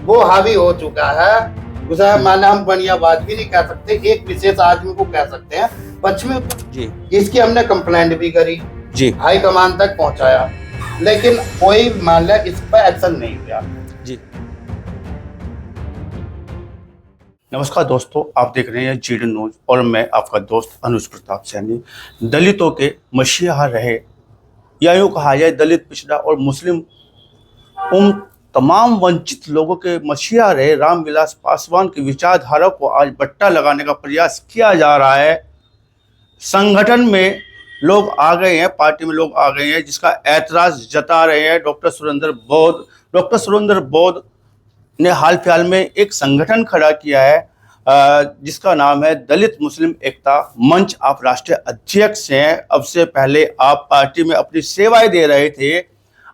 वो हावी हो चुका है। उसे माना हम बढ़िया बात भी नहीं कह सकते, एक विशेष आदमी को कह सकते हैं पश्चिमी जी इसकी हमने कंप्लेंट भी करी, जी हाई कमान तक पहुंचाया, लेकिन कोई मान लिया इस पर एक्शन नहीं लिया। जी। नमस्कार दोस्तों, आप देख रहे हैं जीडी न्यूज और मैं आपका दोस्त अनुज प्रताप सैनी। दलितों के मसीहा रहे या यूँ कहा जाए दलित, पिछड़ा और मुस्लिम उन तमाम वंचित लोगों के मसीहा रहे रामविलास पासवान की विचारधारा को आज बट्टा लगाने का प्रयास किया जा रहा है। संगठन में लोग आ गए हैं, पार्टी में लोग आ गए हैं, जिसका ऐतराज जता रहे हैं डॉक्टर सुरेंद्र बौद्ध। डॉक्टर सुरेंद्र बौद्ध ने हाल फिलहाल में एक संगठन खड़ा किया है जिसका नाम है दलित मुस्लिम एकता मंच। आप राष्ट्रीय अध्यक्ष हैं। अब से पहले आप पार्टी में अपनी सेवाएं दे रहे थे।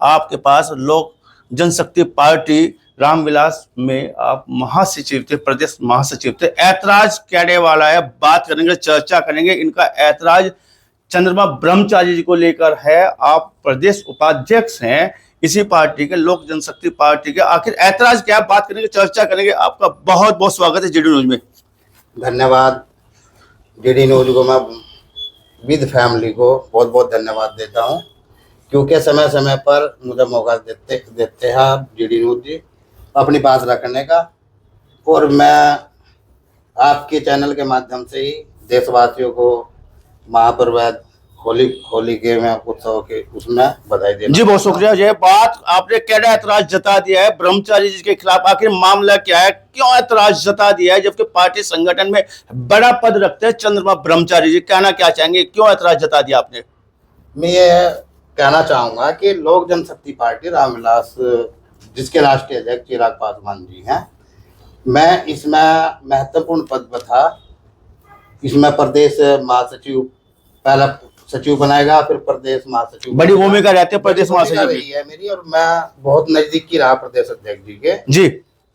आपके पास लोक जनशक्ति पार्टी रामविलास में आप महासचिव थे, प्रदेश महासचिव थे। ऐतराज कहने वाला है, बात करेंगे, चर्चा करेंगे। इनका ऐतराज चंद्रमा ब्रह्मचारी जी को लेकर है। आप प्रदेश उपाध्यक्ष हैं इसी पार्टी के, लोक जनशक्ति पार्टी के। आखिर ऐतराज क्या है, बात करेंगे, चर्चा करेंगे। आपका बहुत बहुत स्वागत है जीडी न्यूज में। धन्यवाद। जीडी न्यूज को मैं विद फैमिली को बहुत बहुत धन्यवाद देता हूं, क्योंकि समय समय पर मुझे मौका देते हैं आप जीडी न्यूज जी अपनी बात रखने का। और मैं आपके चैनल के माध्यम से ही देशवासियों को महापर्व होली के में उत्सव के उसमें बधाई देना। जी बहुत शुक्रिया। ये बात आपने क्या ऐतराज जता दिया है ब्रह्मचारी जी के खिलाफ, आखिर मामला क्या है, क्यों ऐतराज जता दिया है, जबकि पार्टी संगठन में बड़ा पद रखते हैं चंद्रमा ब्रह्मचारी जी? कहना क्या चाहेंगे, क्यों ऐतराज जता दिया आपने? मैं ये कहना चाहूंगा कि लोक जनशक्ति पार्टी रामविलास जिसके राष्ट्रीय अध्यक्ष चिराग पासवान जी हैं, मैं इसमें महत्वपूर्ण पद पर था। इसमें प्रदेश महासचिव, पहला सचिव बनाएगा, फिर प्रदेश महासचिव। बड़ी भूमिका रहती है प्रदेश महासचिव रही है मेरी, और मैं बहुत नजदीक की रहा प्रदेश अध्यक्ष जी के जी।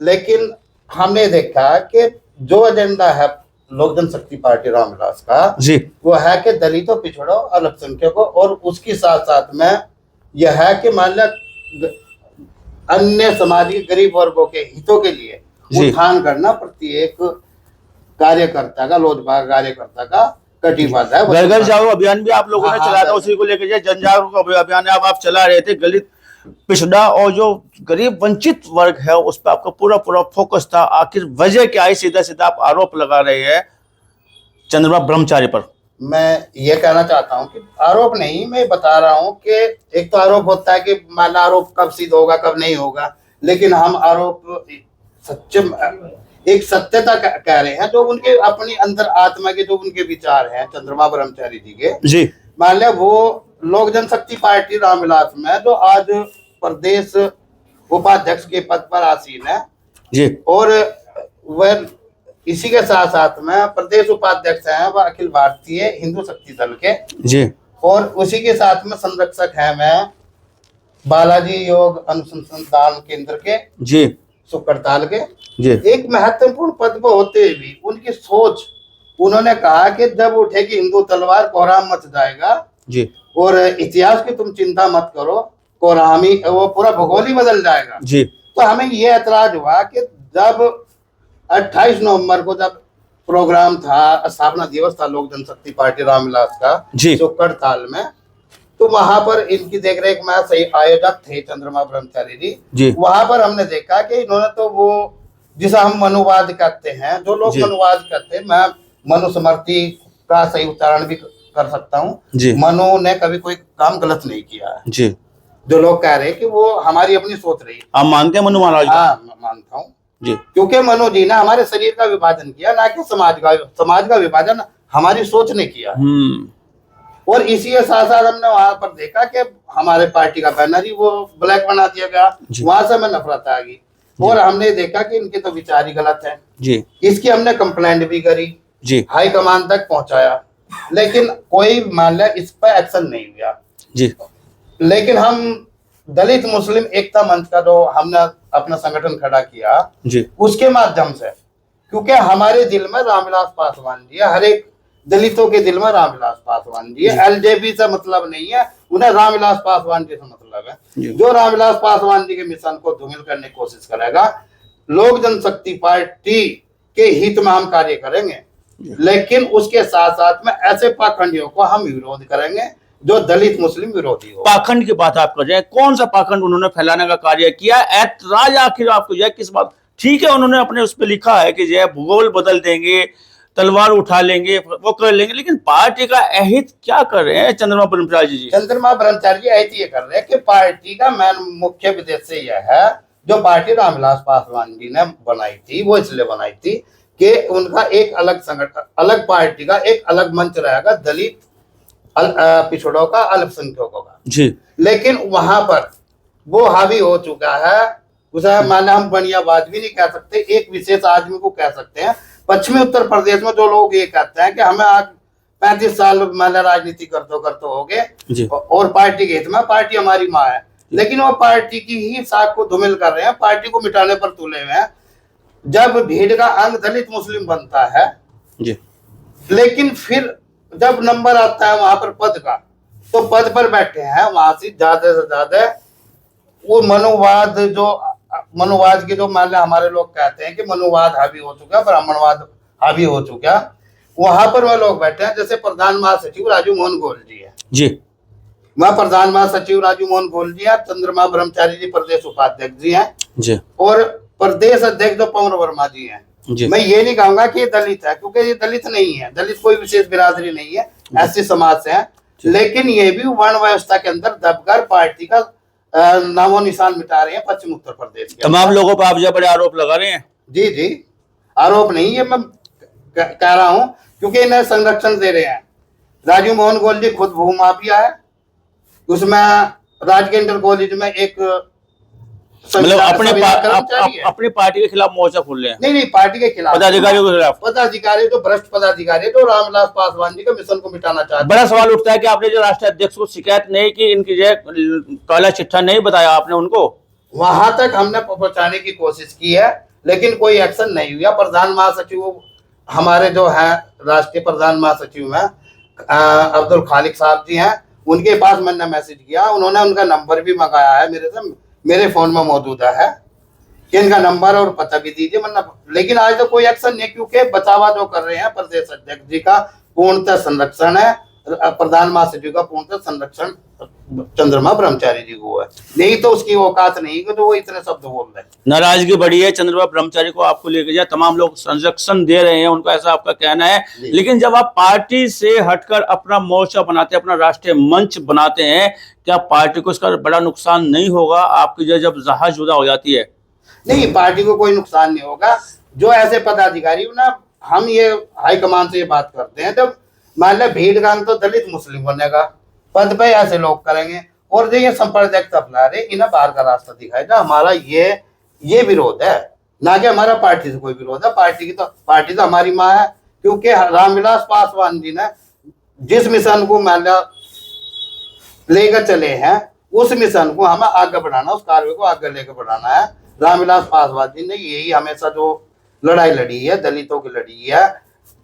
लेकिन हमने देखा कि जो एजेंडा है लोक जनशक्ति पार्टी रामविलास का जी, वो है कि दलितों, पिछड़ों, अल्पसंख्यकों और उसके साथ साथ में यह है कि मान लिया अन्य समाज के गरीब वर्गों के हितों के लिए उत्थान करना प्रत्येक कार्यकर्ता का, लोजपा कार्यकर्ता का कटिबद्ध है। घर घर जाओ अभियान भी आप लोगों ने चलाया था, उसी को लेकर जन जागरूक अभियान आप चला रहे थे। दलित, पिछड़ा और जो गरीब वंचित वर्ग है उस पर आपका पूरा पूरा फोकस था। आखिर वजह क्या है? सीधा सीधा आप आरोप लगा रहे हैं चंद्रमा ब्रह्मचारी पर। मैं ये कहना चाहता हूँ कि आरोप नहीं, मैं बता रहा हूँ कि एक तो आरोप होता है कि मान आरोप कब सिद्ध होगा कब नहीं होगा, लेकिन हम आरोप एक सत्यता कह रहे हैं जो उनके अपनी अंदर आत्मा के जो उनके विचार हैं चंद्रमा ब्रह्मचारी जी के। जी, मान लिया वो लोक जनशक्ति पार्टी रामविलास में जो आज प्रदेश उपाध्यक्ष के पद पर आसीन है जी, और वह इसी के साथ साथ में प्रदेश उपाध्यक्ष हैं वह अखिल भारतीय हिंदू शक्ति दल के जी, और उसी के साथ में संरक्षक हैं मैं बालाजी योग अनुसंधान केंद्र के जी, सुकड़ताल के। जी, एक महत्वपूर्ण पद पर होते हुए भी उनकी सोच, उन्होंने कहा कि जब उठेगी हिंदू तलवार कोहराम मच जाएगा जी, और इतिहास की तुम चिंता मत करो, कोहरामी वो पूरा भूगोल ही बदल जाएगा। जी। तो हमें ये ऐतराज हुआ कि जब 28 नवंबर को जब प्रोग्राम था, स्थापना दिवस था लोक जनशक्ति पार्टी रामविलास का सुकड़ताल में, तो वहां पर इनकी देखरेख में सही आयोजक थे चंद्रमा ब्रह्मचारी जी। वहां पर हमने देखा कि इन्होंने तो वो जिसे हम मनुवाद कहते हैं, जो लोग मनुवाद कहते हैं, मैं मनुस्मृति का सही उच्चारण भी कर सकता हूँ। मनु ने कभी कोई काम गलत नहीं किया है जी। जो लोग कह रहे हैं कि वो हमारी अपनी सोच रही है। आप मानते हैं मनु महाराज? हाँ, मानता हूँ जी, क्योंकि मनु जी ने हमारे शरीर का विभाजन किया, ना कि समाज का विभाजन हमारी सोच ने किया। और इसी के साथ साथ हमने वहां पर देखा कि हमारे पार्टी का बैनर ही वो ब्लैक बना दिया गया, वहां से हमें नफरत आ गई और हमने देखा कि इनके तो विचार ही गलत है जी। इसकी हमने कंप्लेंट भी करी जी, हाई कमान तक पहुंचाया, लेकिन कोई मान लिया इस पर एक्शन नहीं लिया जी। लेकिन हम दलित मुस्लिम एकता मंच का जो हमने अपना संगठन खड़ा किया जी, उसके माध्यम से, क्योंकि हमारे दिल में रामविलास पासवान जी है, हर एक दलितों के दिल में रामविलास पासवान जी है। एलजेपी से मतलब नहीं है, उन्हें रामविलास पासवान जी से मतलब है। जो रामविलास पासवान जी के मिशन को धूमिल करने की कोशिश करेगा, लोक जनशक्ति पार्टी के हित में हम कार्य करेंगे, लेकिन उसके साथ साथ में ऐसे पाखंडियों को हम विरोध करेंगे जो दलित मुस्लिम विरोधी हो। पाखंड की बात आप कर रहे हैं, कौन सा पाखंड उन्होंने फैलाने का कार्य किया? ऐतराज आखिर आपको जो है किस बात? ठीक है, उन्होंने अपने उस पर लिखा है कि जो है भूगोल बदल देंगे, तलवार उठा लेंगे, वो कर लेंगे, लेकिन पार्टी का अहित क्या कर रहे हैं चंद्रमा ब्रह्मचारी जी? चंद्रमा ब्रह्मचारी जी अहित ये कर रहे हैं कि पार्टी का मुख्य उद्देश्य यह है, जो पार्टी रामविलास पासवान जी ने बनाई थी, वो इसलिए बनाई थी कि उनका एक अलग संगठन, अलग पार्टी का एक अलग मंच रहेगा दलित पिछड़ों का, अल्पसंख्यकों का जी। लेकिन वहां पर वो हावी हो चुका है। उसे माने हम बनियाबाद भी नहीं कह सकते, एक विशेष आदमी को कह सकते हैं। पश्चिमी उत्तर प्रदेश में जो लोग ये कहते हैं कि हमें आज 35 साल मैंने राजनीति करते हो गए और पार्टी के हित में, पार्टी हमारी माँ है, लेकिन वो पार्टी की ही साख को धूमिल कर रहे हैं, पार्टी को मिटाने पर तुले हुए हैं। जब भीड़ का अंग दलित मुस्लिम बनता है जी, लेकिन फिर जब नंबर आता है वहां पर पद का, तो पद पर बैठे हैं वहां से ज्यादा वो मनोवाद के जो मान हमारे लोग कहते हैं कि मनोवाद हावी हो चुका, ब्राह्मणवाद हावी हो चुका, वहां पर वह लोग बैठे हैं। जैसे प्रधान महासचिव राजू मोहन गोयल जी है जी, वह प्रधान महासचिव राजू मोहन गोयल जी है, चंद्रमा ब्रह्मचारी जी प्रदेश उपाध्यक्ष जी हैं जी, और प्रदेश अध्यक्ष जो पवन वर्मा जी हैं। मैं ये नहीं कहूंगा कि ये दलित है, क्योंकि ये दलित नहीं है, दलित कोई विशेष बिरादरी नहीं है, ऐसे समाज से है, लेकिन ये भी वर्ण व्यवस्था के अंदर दबकर पार्टी का नामो निशान मिटा रहे हैं पश्चिम उत्तर प्रदेश के। तमाम लोगों पर आप जो बड़े आरोप लगा रहे हैं। जी जी, आरोप नहीं है, मैं कह रहा हूं क्योंकि इन्हें संरक्षण दे रहे हैं। राजू मोहन गोयल जी खुद भूमाफिया है, उसमें राजकीय इंटर कॉलेज में एक मतलब अपनी पार्टी के खिलाफ मोर्चा खोल रहे हैं। नहीं, पार्टी के खिलाफ, पदाधिकारियों के खिलाफ, पदाधिकारी जो भ्रष्ट पदाधिकारी जो रामविलास पासवान जी के मिशन को मिटाना चाहते हैं। बड़ा सवाल उठता है कि आपने जो राष्ट्रीय अध्यक्ष को शिकायत नहीं की, इनकी जो काला चिट्ठा नहीं बताया आपने उनको? वहां तक हमने पहुंचाने की कोशिश की है, लेकिन कोई एक्शन नहीं हुआ। प्रधान महासचिव हमारे जो है राष्ट्रीय प्रधान महासचिव में अब्दुल खालिक साहब जी हैं, उनके पास मैंने मैसेज किया, उन्होंने उनका नंबर भी मंगाया है मेरे से, मेरे फोन में मौजूद है कि इनका नंबर और पता भी दीजिए, लेकिन आज तो कोई एक्शन नहीं, क्योंकि बचावा जो कर रहे हैं प्रदेश अध्यक्ष जी का पूर्णतः संरक्षण है, प्रधान महासचिव का पूर्णतः संरक्षण चंद्रमा ब्रह्मचारी जी को है, नहीं तो उसकी औकात नहीं कि तो वो इतने शब्द बोल रहे हैं। नाराजगी बढ़ी है चंद्रमा ब्रह्मचारी को आपको लेकर जाए, तमाम लोग संरक्षण दे रहे हैं उनको, ऐसा आपका कहना है, लेकिन जब आप पार्टी से हटकर अपना मोर्चा बनाते हैं, अपना राष्ट्रीय मंच बनाते हैं, क्या पार्टी को इसका बड़ा नुकसान नहीं होगा आपकी जब जहाज जुदा हो जाती है? नहीं, पार्टी को कोई नुकसान नहीं होगा। जो ऐसे पदाधिकारी ना, हम ये हाईकमान से ये बात करते हैं, जब मान लिया भीड़ का तो दलित मुस्लिम बनेगा, पद पे ऐसे लोग करेंगे, और जो ये संप्रदायिक अपना रहे, इन्हें बाहर का रास्ता दिखाई जा। हमारा ये विरोध है, ना कि हमारा पार्टी से कोई विरोध है। पार्टी तो हमारी माँ है, क्योंकि रामविलास पासवान जी ने जिस मिशन को मान लिया लेकर चले हैं, उस मिशन को हमें आगे बढ़ाना, उस कार्य को आगे लेकर बढ़ाना है। रामविलास पासवान जी ने यही हमेशा जो लड़ाई लड़ी है, दलितों की लड़ी है,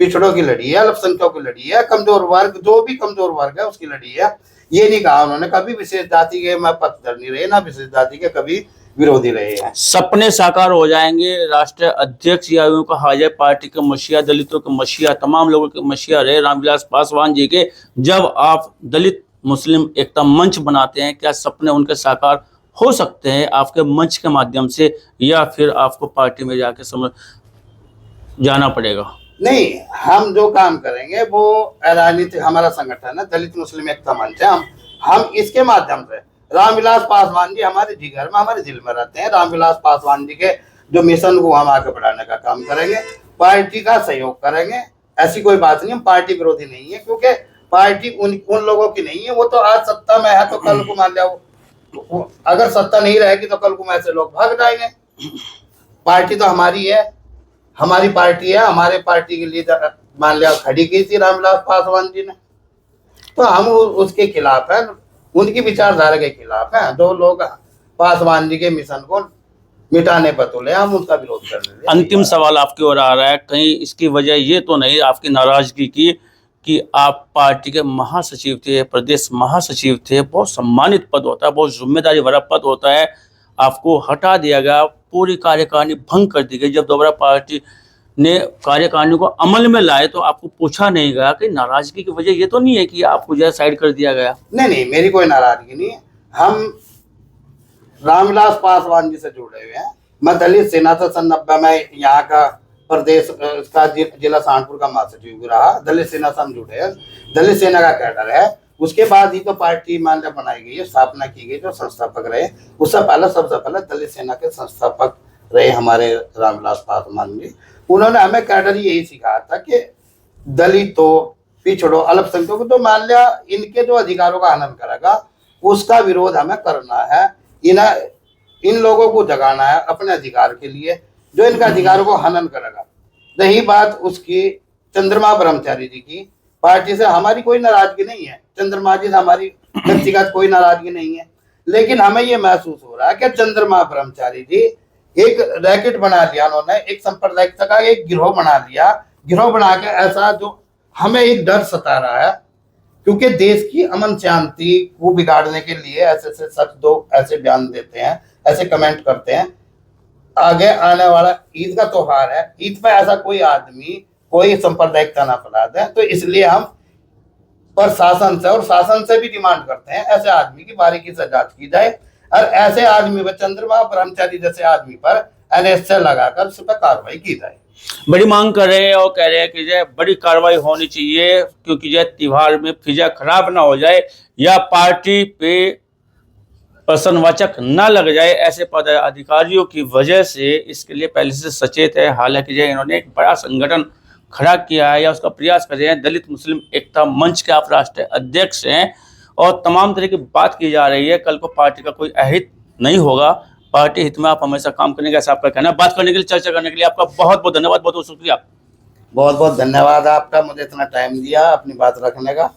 पिछड़ों की लड़ी है, अल्पसंख्यकों की लड़ी है, कमजोर वर्ग, जो भी कमजोर वर्ग है उसकी लड़ी है। ये नहीं कहा उन्होंने कभी विशेष जाति के मैं पक्षधर नहीं रहे, ना विशेष जाति के कभी विरोधी रहे हैं। सपने साकार हो जाएंगे, राष्ट्रीय अध्यक्ष या यूं कहा जाए पार्टी के मसीहा, दलितों के मसीहा, तमाम लोगों के मसीहा रहे रामविलास पासवान जी के, जब आप दलित मुस्लिम एकता मंच बनाते हैं, क्या सपने उनके साकार हो सकते हैं आपके मंच के माध्यम से, या फिर आपको पार्टी में जाके समझ जाना पड़ेगा? नहीं, हम जो काम करेंगे वो राजनीति, हमारा संगठन है दलित मुस्लिम एकता मंच है, हम इसके माध्यम से रामविलास पासवान जी हमारे जिगर में, हमारे दिल में रहते हैं। रामविलास पासवान जी के जो मिशन को हम आगे बढ़ाने का काम करेंगे, पार्टी का सहयोग करेंगे, ऐसी कोई बात नहीं। हम पार्टी विरोधी नहीं है, क्योंकि पार्टी उन लोगों की नहीं है। वो तो आज सत्ता में है, तो कल को मान लिया अगर सत्ता नहीं रहेगी तो कल को ऐसे लोग भाग जाएंगे। पार्टी तो हमारी है, हमारी पार्टी है, हमारे पार्टी के लिए मान लिया खड़ी की थी रामविलास पासवान जी ने, तो हम उसके खिलाफ है, उनकी विचारधारा के खिलाफ है। जो लोग पासवान जी के मिशन को मिटाने पर तुले, हम उसका विरोध कर रहे हैं। अंतिम सवाल आपकी ओर आ रहा है, कहीं इसकी वजह ये तो नहीं आपकी नाराजगी की कि आप पार्टी के महासचिव थे, प्रदेश महासचिव थे, बहुत सम्मानित पद होता है, बहुत जिम्मेदारी भरा पद होता है, आपको हटा दिया गया, पूरी कार्यकारिणी भंग कर दी गई। जब दोबारा पार्टी ने कार्यकारिणी को अमल में लाए तो आपको पूछा नहीं गया कि नाराजगी की वजह ये तो नहीं है कि आपको जो साइड कर दिया गया? नहीं नहीं, मेरी कोई नाराजगी नहीं है। हम रामविलास पासवान जी से जुड़े हुए हैं। मैं दलित सेना से सन 90 में यहाँ का प्रदेश का जिला सहारनपुर का महासचिव भी रहा। दलित सेना से हम जुड़े हैं, दलित सेना का कैडर है। उसके बाद ही तो पार्टी मान लो बनाई गई है, स्थापना की गई, जो संस्थापक रहे। उससे पहले सबसे पहले दलित सेना के संस्थापक रहे हमारे रामविलास पासवान जी। उन्होंने हमें कैडर यही सिखाया था कि दलितों, पिछड़ों, अल्पसंख्यकों, तो मान लिया इनके जो अधिकारों का हनन करेगा उसका विरोध हमें करना है। इन लोगों को जगाना है अपने अधिकार के लिए, जो इनका अधिकारों को हनन करेगा। रही बात उसकी चंद्रमा ब्रह्मचारी जी की, पार्टी से हमारी कोई नाराजगी नहीं है, चंद्रमा जी से हमारी व्यक्तिगत कोई नाराजगी नहीं है। लेकिन हमें ये महसूस हो रहा है कि चंद्रमा ब्रह्मचारी जी एक रैकेट बना लिया, उन्होंने एक सांप्रदायिकता का एक गिरोह बना लिया। गिरोह बना के ऐसा जो हमें एक डर सता रहा है, क्योंकि देश की अमन शांति को बिगाड़ने के लिए ऐसे ऐसे शब्द ऐसे बयान देते हैं, ऐसे कमेंट करते हैं। आगे आने वाला ईद का त्योहार है, ईद पे ऐसा कोई आदमी कोई सांप्रदायिकता ना फैला दे। तो इसलिए हम प्रशासन से और शासन से भी डिमांड करते हैं ऐसे आदमी की बारीकी से जांच की जाए और ऐसे आदमी पर, चंद्रमा ब्रह्मचारी जैसे आदमी पर NSA लगाकर उस पर कार्रवाई की जाए। बड़ी मांग कर रहे हैं और कह रहे हैं कि जो बड़ी कार्रवाई होनी चाहिए, क्योंकि जो त्योहार में फिजा खराब ना हो जाए या पार्टी पे प्रश्नवाचक न लग जाए। ऐसे पदाधिकारियों की वजह से इसके लिए पहले से सचेत है। हालांकि जो इन्होंने एक बड़ा संगठन खड़ा किया है या उसका प्रयास कर रहे हैं, दलित मुस्लिम एकता मंच के आप राष्ट्रीय अध्यक्ष हैं और तमाम तरह की बात की जा रही है। कल को पार्टी का कोई अहित नहीं होगा, पार्टी हित में आप हमेशा काम करने का ऐसा आपका कहना है। बात करने के लिए, चर्चा करने के लिए आपका बहुत बहुत धन्यवाद, बहुत बहुत शुक्रिया। बहुत बहुत धन्यवाद आपका, मुझे इतना टाइम दिया अपनी बात रखने का।